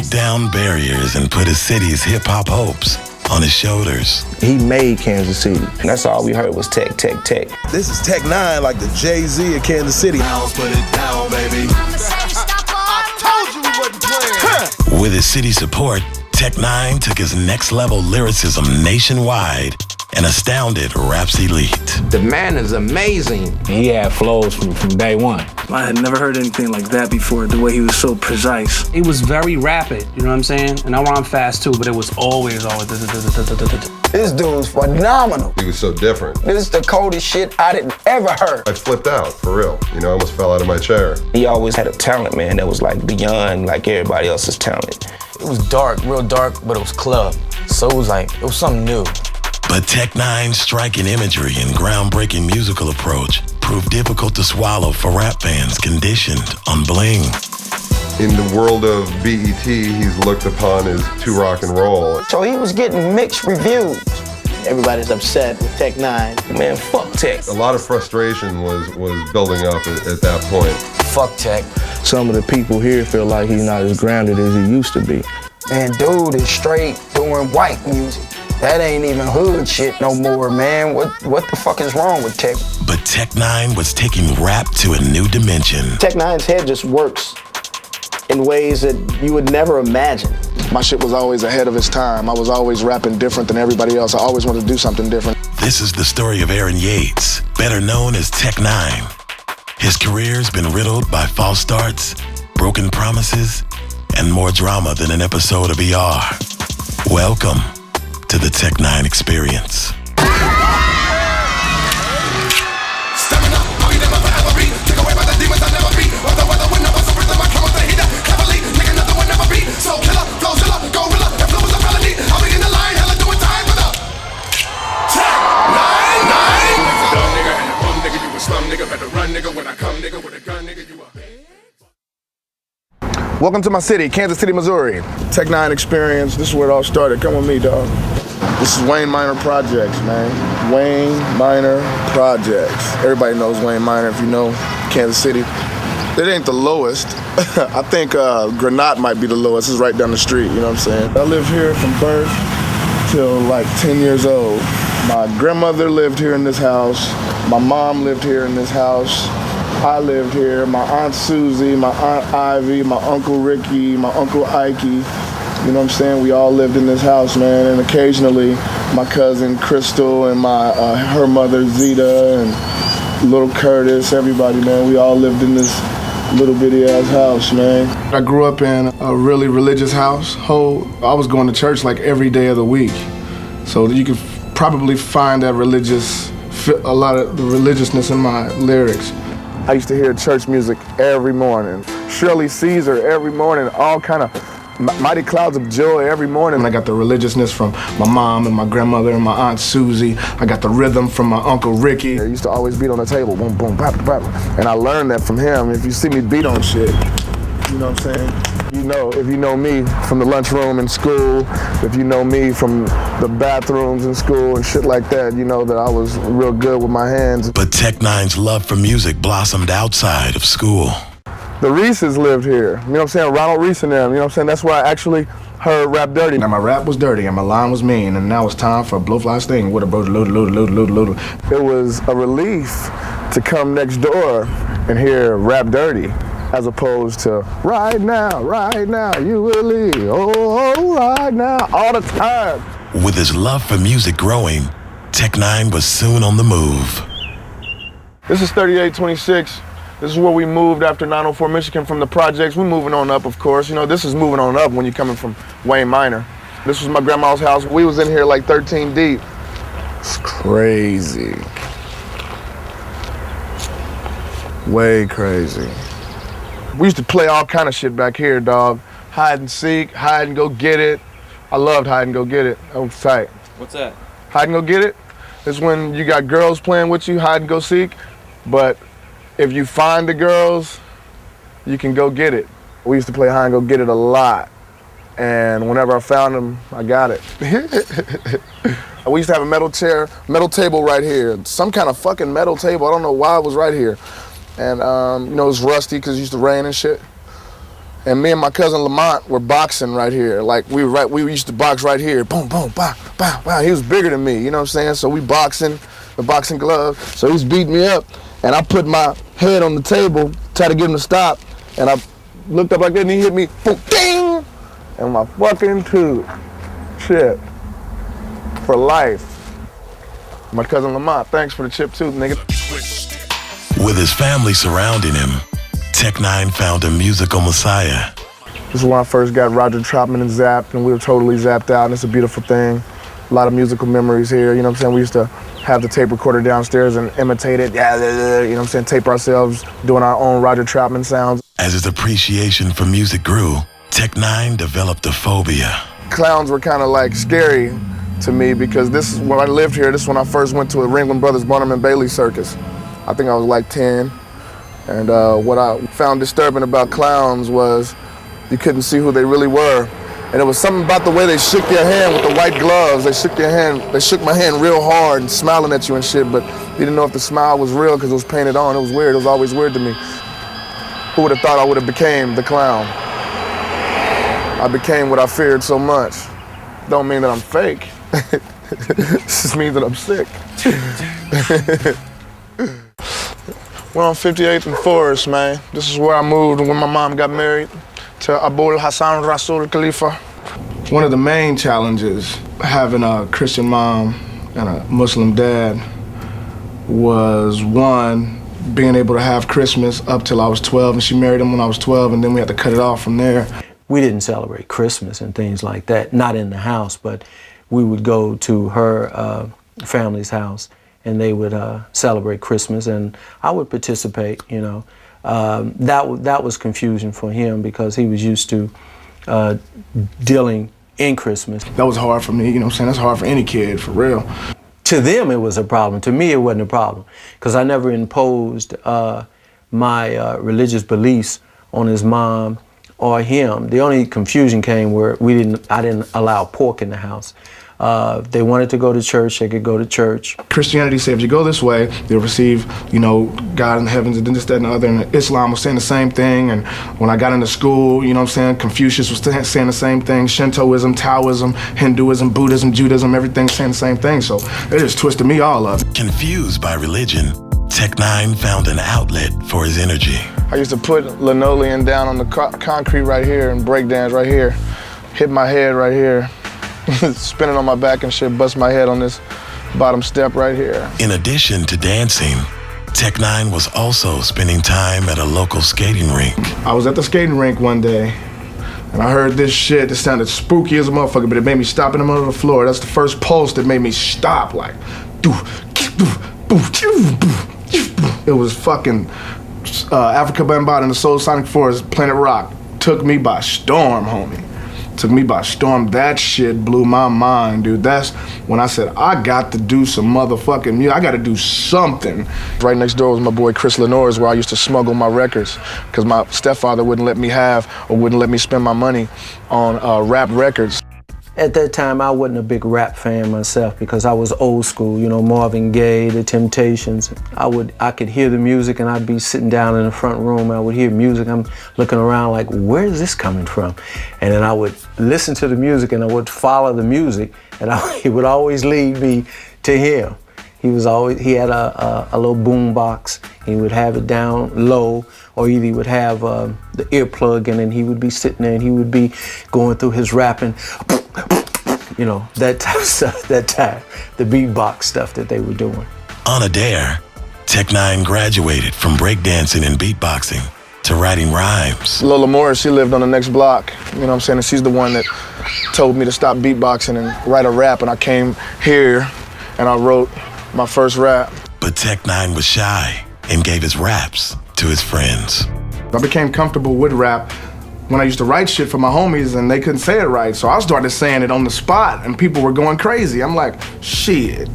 broke down barriers and put his city's hip-hop hopes on his shoulders. He made Kansas City. And that's all we heard was tech, tech, tech. This is Tech n9ne, like the Jay-Z of Kansas City. House, put it down, baby. I told you we wasn't playing. With his city support, Tech n9ne took his next-level lyricism nationwide and astounded rap's elite. The man is amazing. He had flows from day one. I had never heard anything like that before, the way he was so precise. It was very rapid, you know what I'm saying? And I rhyme fast too, but it was always. This dude's phenomenal. He was so different. This is the coldest shit I didn't ever heard. I flipped out, for real. You know, I almost fell out of my chair. He always had a talent, man, that was like beyond like everybody else's talent. It was dark, real dark, but it was club. So it was something new. But Tech n9ne's striking imagery and groundbreaking musical approach proved difficult to swallow for rap fans conditioned on bling. In the world of BET, he's looked upon as too rock and roll. So he was getting mixed reviews. Everybody's upset with Tech n9ne. Man, fuck Tech. A lot of frustration was building up at that point. Fuck Tech. Some of the people here feel like he's not as grounded as he used to be. Man, dude is straight doing white music. That ain't even hood shit no more, man. What the fuck is wrong with Tech? But Tech n9ne was taking rap to a new dimension. Tech n9ne's head just works in ways that you would never imagine. My shit was always ahead of its time. I was always rapping different than everybody else. I always wanted to do something different. This is the story of Aaron Yates, better known as Tech n9ne. His career's been riddled by false starts, broken promises, and more drama than an episode of ER. Welcome to the Tech n9ne experience. Welcome to my city, Kansas City, Missouri. Tech n9ne experience. This is where it all started. Come with me, dog. This is Wayne Minor Projects, man. Wayne Minor Projects. Everybody knows Wayne Minor if you know Kansas City. It ain't the lowest. I think Granat might be the lowest. It's right down the street, you know what I'm saying? I lived here from birth till like 10 years old. My grandmother lived here in this house. My mom lived here in this house. I lived here. My Aunt Susie, my Aunt Ivy, my Uncle Ricky, my Uncle Ikey. You know what I'm saying? We all lived in this house, man. And occasionally, my cousin Crystal and her mother Zeta and little Curtis, everybody, man. We all lived in this little bitty ass house, man. I grew up in a really religious household. I was going to church like every day of the week. So you could probably find that a lot of the religiousness in my lyrics. I used to hear church music every morning. Shirley Caesar every morning, all kind of Mighty Clouds of Joy every morning. And I got the religiousness from my mom and my grandmother and my Aunt Susie. I got the rhythm from my Uncle Ricky. I used to always beat on the table, boom, boom, bop, bop. And I learned that from him. If you see me beat on shit, you know what I'm saying? You know, if you know me from the lunchroom in school, if you know me from the bathrooms in school and shit like that, you know that I was real good with my hands. But Tech n9ne's love for music blossomed outside of school. The Reeses lived here, you know what I'm saying? Ronald Reese and them, you know what I'm saying? That's where I actually heard Rap Dirty. Now my rap was dirty and my line was mean, and now it's time for a Blowfly Sting with a bro load. It was a relief to come next door and hear Rap Dirty, as opposed to right now, you will leave, oh, right now, all the time. With his love for music growing, Tech n9ne was soon on the move. This is 3826. This is where we moved after 904 Michigan from the projects. We're moving on up, of course. You know, this is moving on up when you're coming from Wayne Minor. This was my grandma's house. We was in here like 13 deep. It's crazy. Way crazy. We used to play all kind of shit back here, dog. Hide and seek, hide and go get it. I loved hide and go get it. That was tight. What's that? Hide and go get it is when you got girls playing with you, hide and go seek, but if you find the girls, you can go get it. We used to play hide and go get it a lot. And whenever I found them, I got it. We used to have a metal table right here. Some kind of fucking metal table. I don't know why it was right here. And, you know, it was rusty because it used to rain and shit. And me and my cousin Lamont were boxing right here. Like we used to box right here. Boom, boom, bow, bow, bow. He was bigger than me, you know what I'm saying? So we boxing, the boxing glove. So he's beating me up. And I put my head on the table, try to get him to stop. And I looked up like that and he hit me, boom, ding! And my fucking tooth. Shit. For life. My cousin Lamont, thanks for the chip tooth, nigga. With his family surrounding him, Tech n9ne found a musical messiah. This is when I first got Roger Troutman and zapped, and we were totally zapped out, and it's a beautiful thing. A lot of musical memories here, you know what I'm saying? We used to have the tape recorder downstairs and imitate it, you know what I'm saying? Tape ourselves doing our own Roger Troutman sounds. As his appreciation for music grew, Tech n9ne developed a phobia. Clowns were kind of like scary to me because this is when I lived here. This is when I first went to a Ringling Brothers Barnum and Bailey circus. I think I was like 10. And what I found disturbing about clowns was you couldn't see who they really were. And it was something about the way they shook your hand with the white gloves. They shook my hand real hard and smiling at you and shit, but you didn't know if the smile was real because it was painted on. It was weird. It was always weird to me. Who would have thought I would have became the clown? I became what I feared so much. Don't mean that I'm fake. It just means that I'm sick. We're on 58th and Forest, man. This is where I moved when my mom got married to Abul Hassan Rasul Khalifa. One of the main challenges having a Christian mom and a Muslim dad was one, being able to have Christmas up till I was 12, and she married him when I was 12, and then we had to cut it off from there. We didn't celebrate Christmas and things like that, not in the house, but we would go to her family's house and they would celebrate Christmas, and I would participate, you know. That was confusion for him because he was used to dealing in Christmas. That was hard for me, you know what I'm saying? That's hard for any kid, for real. To them it was a problem. To me it wasn't a problem because I never imposed my religious beliefs on his mom or him. The only confusion came where I didn't allow pork in the house. If they wanted to go to church, they could go to church. Christianity said if you go this way, you'll receive, you know, God in the heavens and this, that, and the other. And Islam was saying the same thing. And when I got into school, you know what I'm saying, Confucius was saying the same thing. Shintoism, Taoism, Hinduism, Buddhism, Judaism, everything's saying the same thing. So it just twisted me all up. Confused by religion, Tech n9ne found an outlet for his energy. I used to put linoleum down on the concrete right here and break dance right here. Hit my head right here. Spinning on my back and shit, bust my head on this bottom step right here. In addition to dancing, Tech n9ne was also spending time at a local skating rink. I was at the skating rink one day, and I heard this shit. It sounded spooky as a motherfucker, but it made me stop in the middle of the floor. That's the first pulse that made me stop, like, it was fucking Africa Bambaataa and the Soul Sonic Force, Planet Rock. Took me by storm, homie. Took me by storm. That shit blew my mind, dude. That's when I said, I got to do some motherfucking music. I got to do something. Right next door was my boy Chris Lenore's, where I used to smuggle my records because my stepfather wouldn't let me have or wouldn't let me spend my money on rap records. At that time, I wasn't a big rap fan myself because I was old school, you know, Marvin Gaye, The Temptations. I could hear the music and I'd be sitting down in the front room. I would hear music. I'm looking around like, where is this coming from? And then I would listen to the music and I would follow the music, and he would always lead me to him. He had a little boom box. He would have it down low, or either he would have the earplug in, and he would be sitting there and he would be going through his rapping, you know, that type of stuff, the beatbox stuff that they were doing. On a dare, Tech n9ne graduated from breakdancing and beatboxing to writing rhymes. Lola Morris, she lived on the next block, you know what I'm saying? And she's the one that told me to stop beatboxing and write a rap, and I came here and I wrote my first rap. But Tech n9ne was shy and gave his raps to his friends. I became comfortable with rap when I used to write shit for my homies and they couldn't say it right. So I started saying it on the spot and people were going crazy. I'm like, shit.